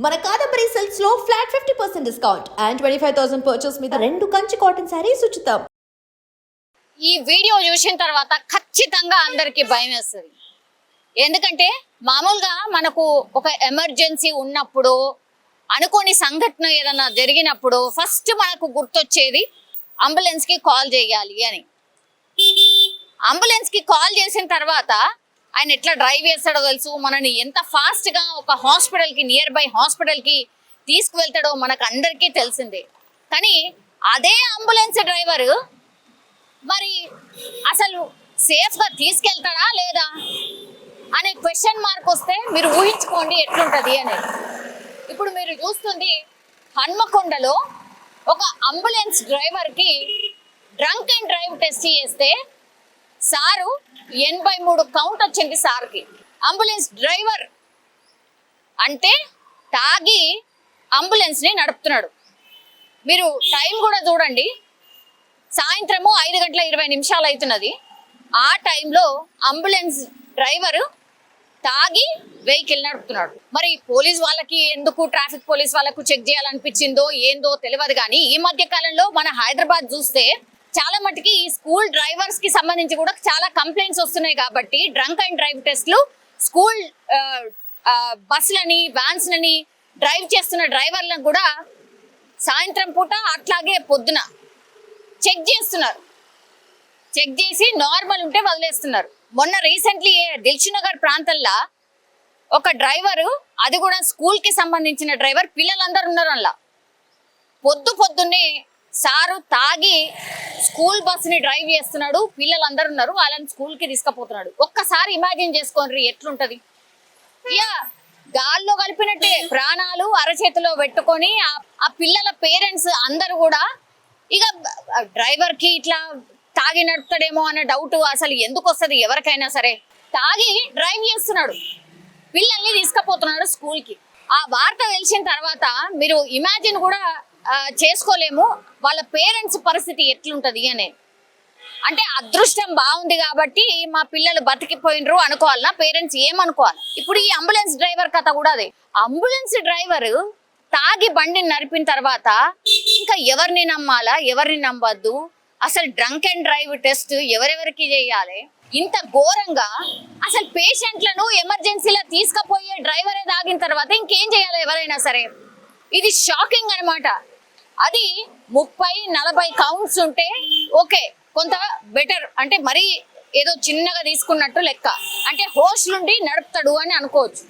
మన కాదంబరి సిల్క్స్ లో flat 50% discount and 25,000 purchase మీద 2 కంచి కాటన్ సారీస్ ఉచితం. ఈ వీడియో చూసిన తర్వాత ఖచ్చితంగా అందరికి భయం వేస్తుంది. ఎందుకంటే మామూలుగా మనకు ఒక ఎమర్జెన్సీ ఉన్నప్పుడు, అనుకోని సంఘటన ఏదైనా జరిగినప్పుడు ఫస్ట్ మనకు గుర్తొచ్చేది అంబులెన్స్ కి కాల్ చేయాలి అని. అంబులెన్స్ కి కాల్ చేసిన తర్వాత ఆయన ఎట్లా డ్రైవ్ చేస్తాడో తెలుసు, మనని ఎంత ఫాస్ట్ గా ఒక హాస్పిటల్ కి, నియర్ బై హాస్పిటల్ కి తీసుకువెళ్తాడో మనకు అందరికీ తెలిసిందే. కానీ అదే అంబులెన్స్ డ్రైవర్ మరి అసలు సేఫ్ గా తీసుకెళ్తాడా లేదా అనే క్వశ్చన్ మార్క్ వస్తే మీరు ఊహించుకోండి ఎట్లుంటది అనేది. ఇప్పుడు మీరు చూస్తుంది హన్మకొండలో ఒక అంబులెన్స్ డ్రైవర్ కి డ్రంక్ అండ్ డ్రైవ్ టెస్ట్ చేస్తే సారు 83 కౌంట్ వచ్చింది సార్కి. అంబులెన్స్ డ్రైవర్ అంటే తాగి అంబులెన్స్ ని నడుపుతున్నాడు. మీరు టైం కూడా చూడండి, సాయంత్రము 5:20 అవుతున్నది. ఆ టైంలో అంబులెన్స్ డ్రైవర్ తాగి వెహికల్ నడుపుతున్నాడు. మరి పోలీస్ వాళ్ళకి ఎందుకు, ట్రాఫిక్ పోలీస్ వాళ్ళకు చెక్ చేయాలనిపించిందో ఏందో తెలియదు. కానీ ఈ మధ్య కాలంలో మన హైదరాబాద్ చూస్తే చాలా మటుకి ఈ స్కూల్ డ్రైవర్స్ కి సంబంధించి కూడా చాలా కంప్లైంట్స్ వస్తున్నాయి. కాబట్టి డ్రంక్ అండ్ డ్రైవ్ టెస్ట్లు స్కూల్ బస్సులని, వ్యాన్స్ లని డ్రైవ్ చేస్తున్న డ్రైవర్లను కూడా సాయంత్రం పూట అట్లాగే పొద్దున చెక్ చేస్తున్నారు. చెక్ చేసి నార్మల్ ఉంటే వదిలేస్తున్నారు. మొన్న రీసెంట్లీ దిల్సుఖ్నగర్ ప్రాంతంలో ఒక డ్రైవరు, అది కూడా స్కూల్ కి సంబంధించిన డ్రైవర్, పిల్లలందరూ ఉన్నారు అలా. పొద్దున్నే సారు తాగి స్కూల్ బస్సుని డ్రైవ్ చేస్తున్నాడు, పిల్లలందరూ ఉన్నారు, వాళ్ళని స్కూల్ కి తీసుకుపోతున్నాడు. ఒక్కసారి ఇమాజిన్ చేసుకోండి ఎట్లుంటది. ఇక గాల్లో కలిపినట్టే ప్రాణాలు అరచేతిలో పెట్టుకొని ఆ పిల్లల పేరెంట్స్ అందరూ కూడా ఇక డ్రైవర్ కి ఇట్లా తాగి నడుపుతాడేమో అన్న డౌట్ అసలు ఎందుకు వస్తుంది ఎవరికైనా సరే. తాగి డ్రైవ్ చేస్తున్నాడు, పిల్లల్ని తీసుకుపోతున్నాడు స్కూల్ కి. ఆ వార్త తెలిసిన తర్వాత మీరు ఇమాజిన్ కూడా చేసుకోలేము వాళ్ళ పేరెంట్స్ పరిస్థితి ఎట్లుంటది అనేది. అంటే అదృష్టం బాగుంది కాబట్టి మా పిల్లలు బతికిపోయినరు అనుకోవాలన్నా, పేరెంట్స్ ఏమనుకోవాలి. ఇప్పుడు ఈ అంబులెన్స్ డ్రైవర్ కథ కూడా అదే. అంబులెన్స్ డ్రైవర్ తాగి బండిని నడిపిన తర్వాత ఇంకా ఎవరిని నమ్మాలా, ఎవరిని నమ్మద్దు, అసలు డ్రంక్ అండ్ డ్రైవ్ టెస్ట్ ఎవరెవరికి చేయాలి, ఇంత ఘోరంగా అసలు పేషెంట్లను ఎమర్జెన్సీలో తీసుకుపోయే డ్రైవరే తాగిన తర్వాత ఇంకేం చేయాలి ఎవరైనా సరే. ఇది షాకింగ్ అనమాట. అది 30-40 కౌంట్స్ ఉంటే ఓకే, కొంత బెటర్, అంటే మరీ ఏదో చిన్నగా తీసుకున్నట్టు లెక్క, అంటే హోష్ నుండి నడుపుతాడు అని అనుకోవచ్చు.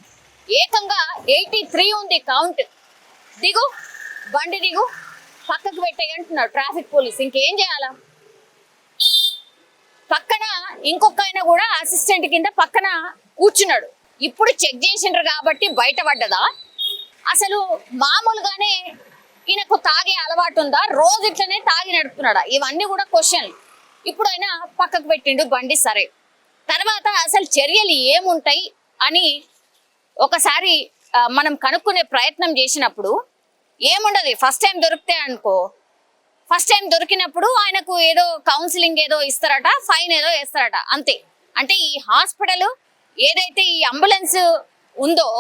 ఏకంగా 83 ఉంది కౌంట్. దిగు, బండి దిగు, పక్కకు పెట్టేయి అంటున్నాడు ట్రాఫిక్ పోలీస్. ఇంకేం చేయాలా? పక్కన ఇంకొక ఆయన కూడా అసిస్టెంట్ కింద పక్కన కూర్చున్నాడు. ఇప్పుడు చెక్ చేసిండ్రు కాబట్టి బయటపడ్డదా, అసలు మామూలుగానే ఈయనకు తాగే అలవాటు ఉందా, రోజు ఇట్లనే తాగి నడుపుతున్నాడా, ఇవన్నీ కూడా క్వశ్చన్లు. ఇప్పుడు ఆయన పక్కకు పెట్టిండు బండి, సరే. తర్వాత అసలు చర్యలు ఏముంటాయి అని ఒకసారి మనం కనుక్కునే ప్రయత్నం చేసినప్పుడు ఏముండదు. ఫస్ట్ టైం దొరికితే అనుకో, ఫస్ట్ టైం దొరికినప్పుడు ఆయనకు ఏదో కౌన్సిలింగ్ ఏదో ఇస్తారట, ఫైన్ ఏదో వేస్తారట, అంతే. అంటే ఈ హాస్పిటల్ ఏదైతే ఈ అంబులెన్స్ ఉందో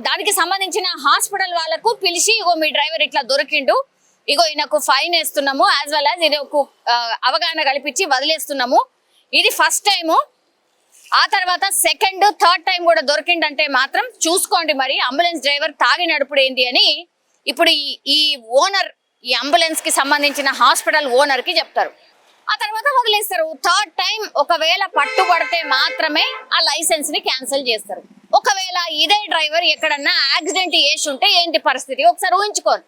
దానికి సంబంధించిన హాస్పిటల్ వాళ్ళకు పిలిచి, ఇగో మీ డ్రైవర్ ఇట్లా దొరికిండు, ఇగో ఈయనకు ఫైన్ వేస్తున్నాము, యాజ్ వెల్ యాజ్ ఇది ఒక అవగాహన కల్పించి వదిలేస్తున్నాము. ఇది ఫస్ట్ టైము. ఆ తర్వాత సెకండ్, థర్డ్ టైం కూడా దొరికిండంటే మాత్రం చూసుకోండి మరి అంబులెన్స్ డ్రైవర్ తాగి నడుపుడు ఏంటి అని ఇప్పుడు ఈ ఓనర్, ఈ అంబులెన్స్ కి సంబంధించిన హాస్పిటల్ ఓనర్ కి చెప్తారు. ఆ తర్వాత వదిలేస్తారు. థర్డ్ టైం ఒకవేళ పట్టుబడితే మాత్రమే ఆ లైసెన్స్ ని క్యాన్సిల్ చేస్తారు. ఒకవేళ ఇదే డ్రైవర్ ఎక్కడన్నా యాక్సిడెంట్ చేసి ఉంటే ఏంటి పరిస్థితి ఒకసారి ఊహించుకోండి.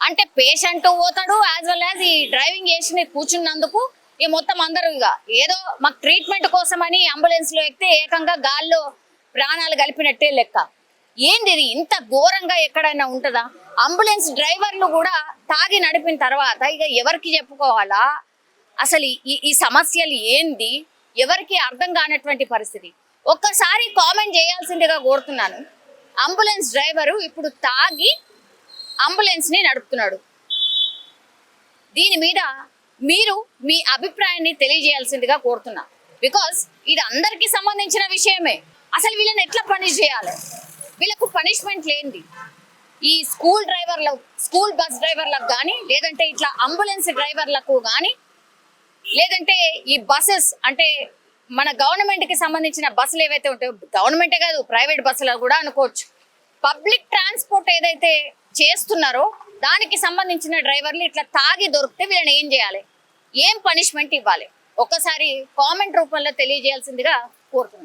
అంటే పేషెంట్ పోతాడు, యాజ్ వెల్ యాజ్ ఈ డ్రైవింగ్ చేసి కూర్చున్నందుకు ఈ మొత్తం అందరూ ఇక ఏదో మాకు ట్రీట్మెంట్ కోసమని అంబులెన్స్ లో ఎక్కితే ఏకంగా గాల్లో ప్రాణాలు కలిపినట్టే లెక్క. ఏంది ఇది? ఇంత ఘోరంగా ఎక్కడైనా ఉంటుందా? అంబులెన్స్ డ్రైవర్లు కూడా తాగి నడిపిన తర్వాత ఇక ఎవరికి చెప్పుకోవాలా, అసలు ఈ సమస్యలు ఏంది ఎవరికి అర్థం కానటువంటి పరిస్థితి. ఒక్కసారి కామెంట్ చేయాల్సిందిగా కోరుతున్నాను. అంబులెన్స్ డ్రైవరు ఇప్పుడు తాగి అంబులెన్స్ ని నడుపుతున్నాడు. దీని మీద మీరు మీ అభిప్రాయాన్ని తెలియజేయాల్సిందిగా కోరుతున్నా. బికాస్ ఇది అందరికీ సంబంధించిన విషయమే. అసలు వీళ్ళని ఎట్లా పనిష్ చేయాలి, వీళ్ళకు పనిష్మెంట్ లేనిది. ఈ స్కూల్ బస్ డ్రైవర్లకు కానీ, లేదంటే ఇట్లా అంబులెన్స్ డ్రైవర్లకు కానీ, లేదంటే ఈ బస్సెస్ అంటే మన గవర్నమెంట్ కి సంబంధించిన బస్సులు ఏవైతే ఉంటాయో, గవర్నమెంటే కాదు ప్రైవేట్ బస్సులు కూడా అనుకోవచ్చు, పబ్లిక్ ట్రాన్స్పోర్ట్ ఏదైతే చేస్తున్నారో దానికి సంబంధించిన డ్రైవర్లు ఇట్లా తాగి దొరికితే వీళ్ళని ఏం చేయాలి, ఏం పనిష్మెంట్ ఇవ్వాలి, ఒక్కసారి కామెంట్ రూపంలో తెలియజేయాల్సిందిగా కోరుతున్నాను.